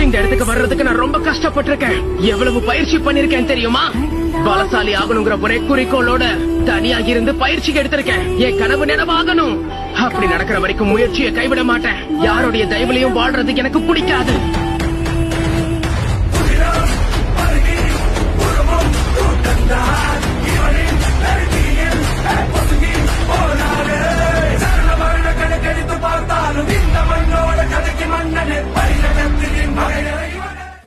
இந்த இடத்துக்கு வர்றதுக்கு நான் ரொம்ப கஷ்டப்பட்டிருக்கேன். எவ்வளவு பயிற்சி பண்ணிருக்கேன் தெரியுமா? பலசாலி ஆகணுங்கிற ஒரே குறிக்கோளோட தனியா இருந்து பயிற்சிக்கு எடுத்திருக்கேன். என் கனவு நினைவாகணும். அப்படி நடக்கிற வரைக்கும் முயற்சியை கைவிட மாட்டேன். யாருடைய தயவுலையும் வாழ்றது எனக்கு பிடிக்காது.